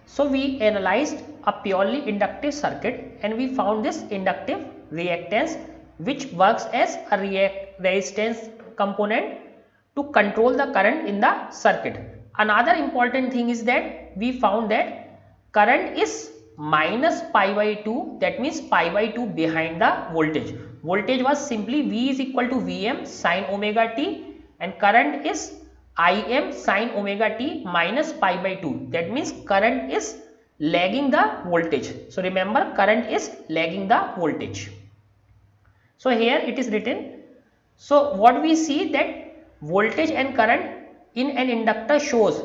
So we analyzed a purely inductive circuit and we found this inductive reactance which works as a resistance component to control the current in the circuit. Another important thing is that we found that current is minus pi by 2, that means pi by 2 behind the voltage. Voltage was simply V is equal to Vm sin omega t and current is Im sin omega t minus pi by 2, that means current is lagging the voltage. So remember, current is lagging the voltage. So here it is written. So what we see that voltage and current in an inductor shows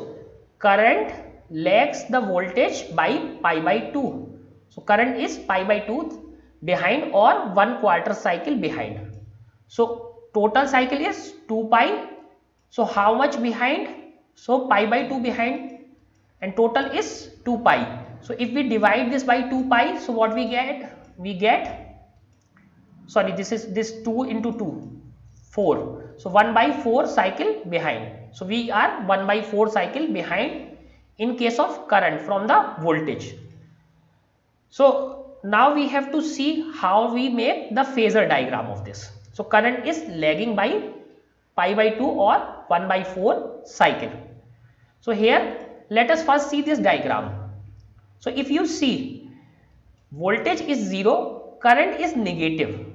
current lags the voltage by pi by 2. So current is pi by 2 behind or 1/4 cycle behind. So total cycle is 2 pi. So how much behind? So pi by 2 behind and total is 2 pi. So if we divide this by 2 pi, so what we get? We get, sorry, this 2 into 2, 4. So 1 by 4 cycle behind. So we are 1 by 4 cycle behind in case of current from the voltage. So now we have to see how we make the phasor diagram of this. So current is lagging by pi by 2 or 1 by 4 cycle. So here let us first see this diagram. So if you see, voltage is 0, current is negative.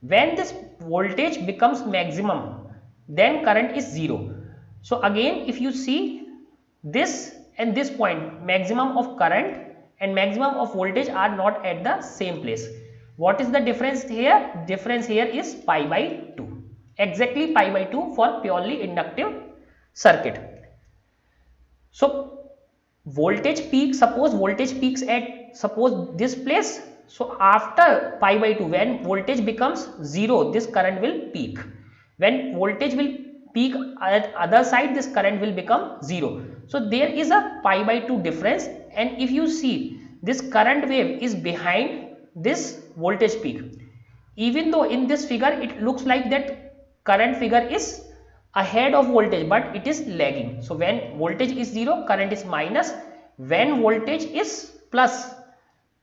When this voltage becomes maximum, then current is 0. So again, if you see, this and this point, maximum of current and maximum of voltage are not at the same place. What is the difference here? Difference here is pi by 2. Exactly pi by 2 for purely inductive circuit. So voltage peak, suppose voltage peaks at this place. So after pi by 2, when voltage becomes 0, this current will peak. When voltage will peak at other side, this current will become 0. So there is a pi by 2 difference, and if you see, this current wave is behind this voltage peak. Even though in this figure it looks like that current figure is ahead of voltage, but it is lagging. So when voltage is 0, current is minus. When voltage is plus,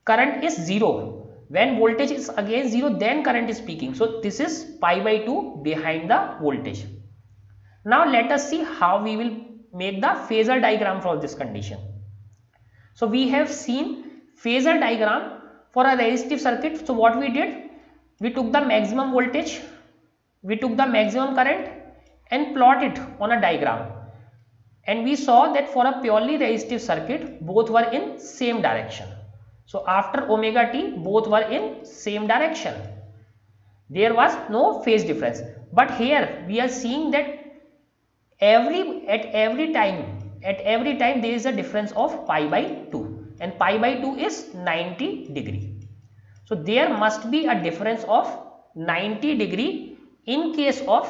current is 0. When voltage is again 0, then current is peaking. So this is pi by 2 behind the voltage. Now let us see how we will make the phasor diagram for this condition. So we have seen phasor diagram for a resistive circuit. So what we did, we took the maximum voltage, we took the maximum current and plot it on a diagram, and we saw that for a purely resistive circuit both were in same direction. So after omega t, both were in same direction, there was no phase difference. But here we are seeing that at every time there is a difference of pi by 2, and pi by 2 is 90 degree. So there must be a difference of 90 degree in case of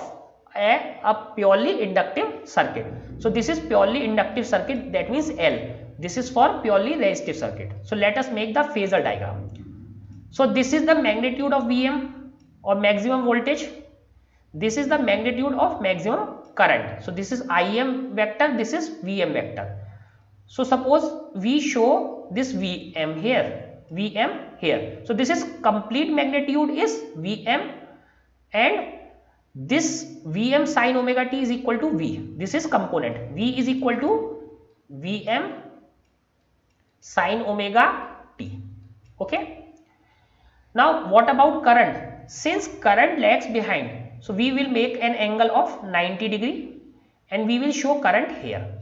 a purely inductive circuit. So this is purely inductive circuit, that means L. This is for purely resistive circuit. So let us make the phasor diagram. So this is the magnitude of Vm or maximum voltage. This is the magnitude of maximum current. So this is Im vector, this is Vm vector. So suppose we show this Vm here. So this is complete magnitude is Vm, and this Vm sin omega t is equal to V. This is component. V is equal to Vm sin omega t. Okay. Now what about current? Since current lags behind, so we will make an angle of 90 degree and we will show current here.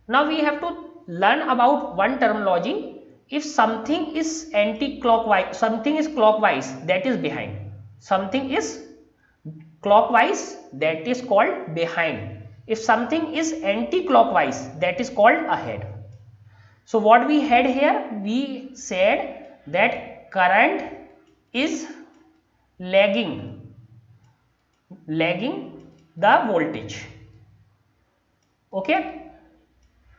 Now we have to learn about one terminology. If something is anti-clockwise, something is clockwise, that is behind. Something is clockwise, that is called behind. If something is anti-clockwise, that is called ahead. So what we had here, we said that current is lagging the voltage. Okay.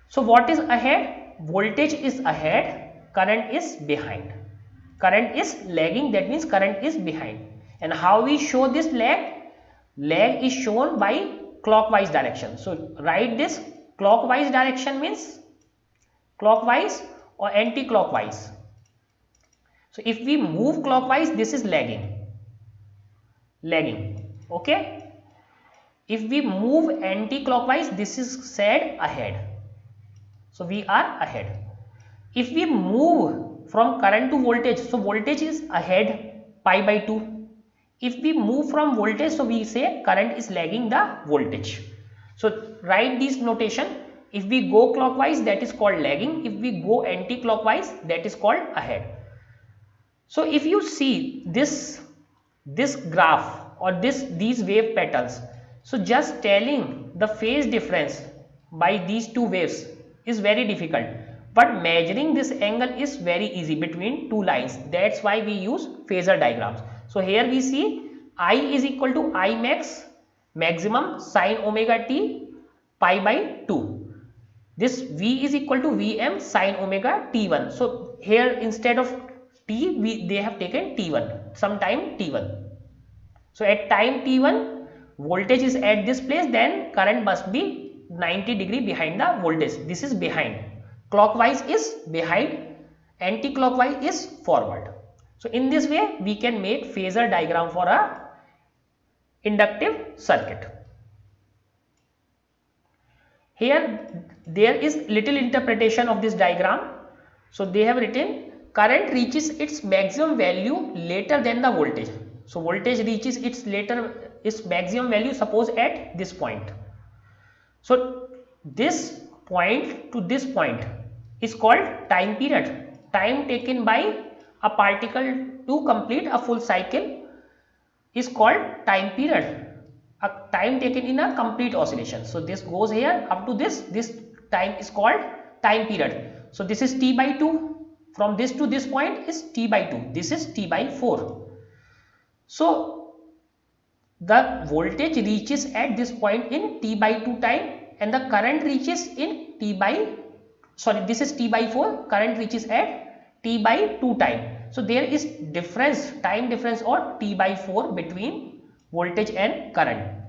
So what is ahead? Voltage is ahead, current is behind. Current is lagging, that means current is behind. And how we show this lag? Lag is shown by clockwise direction. So write this, clockwise direction means clockwise or anti-clockwise. So if we move clockwise, this is lagging, okay. If we move anti-clockwise, this is said ahead. So we are ahead. If we move from current to voltage, so voltage is ahead pi by 2. If we move from voltage, so we say current is lagging the voltage. So write this notation. If we go clockwise, that is called lagging. If we go anti-clockwise, that is called ahead. So if you see this graph or these wave patterns, so just telling the phase difference by these two waves is very difficult, but measuring this angle is very easy between two lines. That's why we use phasor diagrams. So here we see I is equal to I max maximum sine omega t pi by 2. This V is equal to Vm sine omega t1. So here instead of t, they have taken t1, sometime t1. So at time t1, voltage is at this place, then current must be 90 degree behind the voltage. This is behind. Clockwise is behind, anti-clockwise is forward. So in this way, we can make phasor diagram for a inductive circuit. Here there is little interpretation of this diagram. So they have written current reaches its maximum value later than the voltage. So voltage reaches its maximum value, suppose at this point. So this point to this point is called time period. Time taken by a particle to complete a full cycle is called time period. A time taken in a complete oscillation. So this goes here up to this time is called time period. So this is t by 2. From this to this point is t by 2. This is t by 4. So the voltage reaches at this point in t by 2 time, and the current reaches in this is t by 4, current reaches at t by 2 time. So there is time difference or t by 4 between voltage and current.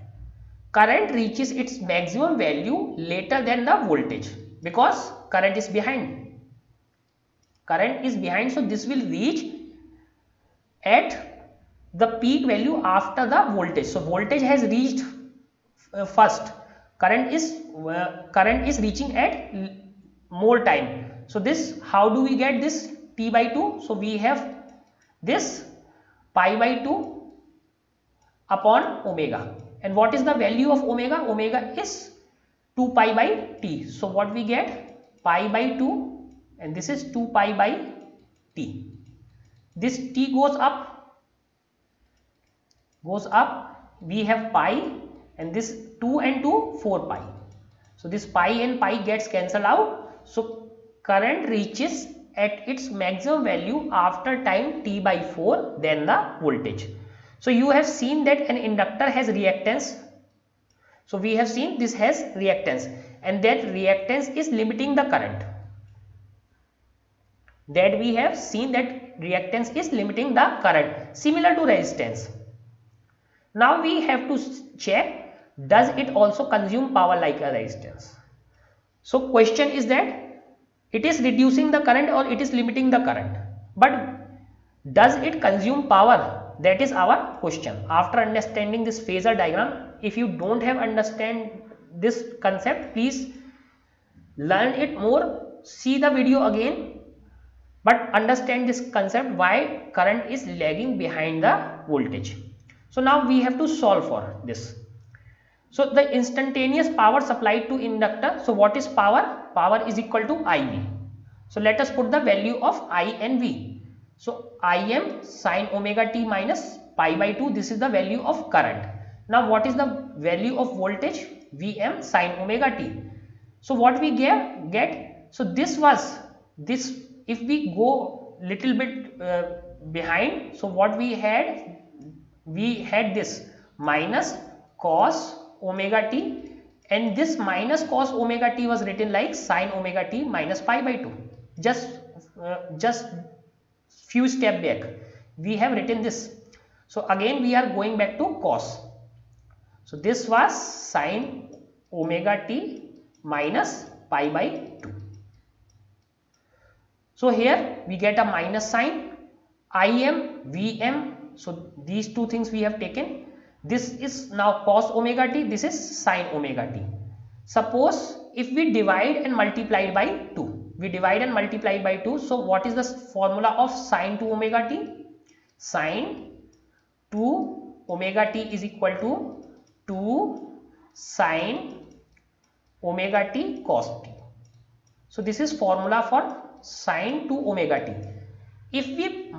Current reaches its maximum value later than the voltage because current is behind. So this will reach at the peak value after the voltage. So voltage has reached first, current is reaching at more time. So this, how do we get this t by 2? So we have this pi by 2 upon omega. And what is the value of omega? Omega is 2 pi by t. So what we get? Pi by 2, and this is 2 pi by t. This t goes up, we have pi, and this 2 and 2 4 pi. So this pi and pi gets cancelled out. So current reaches at its maximum value after time t by 4 than the voltage. So you have seen that an inductor has reactance. So we have seen this has reactance, and that reactance is limiting the current. That we have seen that reactance is limiting the current, similar to resistance. Now we have to check, does it also consume power like a resistance? So question is that it is reducing the current or it is limiting the current, but does it consume power? That is our question. After understanding this phasor diagram, if you don't have understand this concept, please learn it more, see the video again, but understand this concept why current is lagging behind the voltage. So now we have to solve for this. So the instantaneous power supplied to inductor. So what is power? Power is equal to IV. So let us put the value of I and V. So Im sine omega t minus pi by 2, this is the value of current. Now what is the value of voltage? Vm sine omega t. So what we get? So this was this, if we go little bit behind, so what we had this minus cos omega t, and this minus cos omega t was written like sine omega t minus pi by 2. Just few step back we have written this. So again we are going back to cos. So this was sine omega t minus pi by 2. So here we get a minus sign, Im, Vm. So these two things we have taken. This is now cos omega t, this is sin omega t. Suppose if we divide and multiply by 2, we divide and multiply by 2. So what is the formula of sin 2 omega t? Sin 2 omega t is equal to 2 sin omega t cos t. So this is formula for sin 2 omega t. If we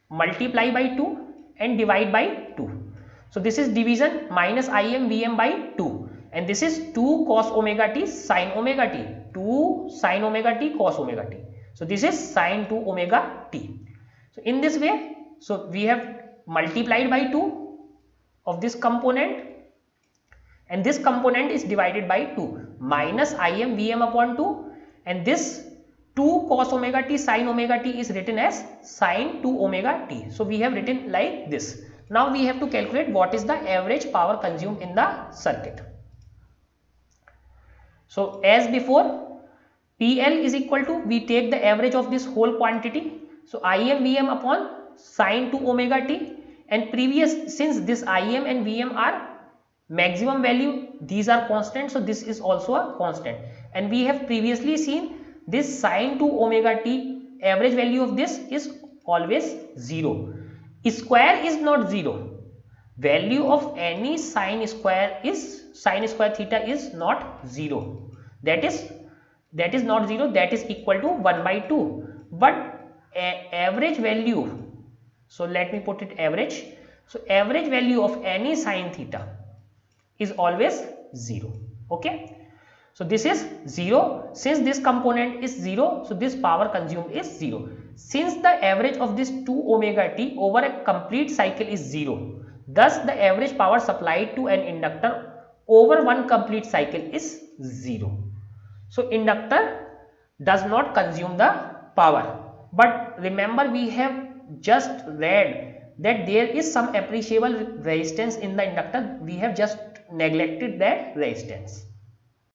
multiply by 2 and divide by 2, so this is division, minus Im Vm by 2, and this is 2 cos omega t sin omega t, 2 sin omega t cos omega t. So this is sin 2 omega t. So in this way, so we have multiplied by 2 of this component, and this component is divided by 2, minus Im Vm upon 2, and this 2 cos omega t sin omega t is written as sin 2 omega t. So we have written like this. Now we have to calculate what is the average power consumed in the circuit. So as before, PL is equal to, we take the average of this whole quantity. So Im Vm upon sin 2 omega t, and previous, since this Im and Vm are maximum value, these are constant, so this is also a constant, and we have previously seen this sin 2 omega t average value of this is always 0. Square is not 0. Value of any sin square theta is not 0. That is not 0, that is equal to 1 by 2. But average value, so let me put it average. So average value of any sin theta is always 0. Okay. So this is 0. Since this component is 0, so this power consumed is 0. Since the average of this 2 omega t over a complete cycle is 0, thus the average power supplied to an inductor over one complete cycle is 0. So inductor does not consume the power. But remember, we have just read that there is some appreciable resistance in the inductor. We have just neglected that resistance.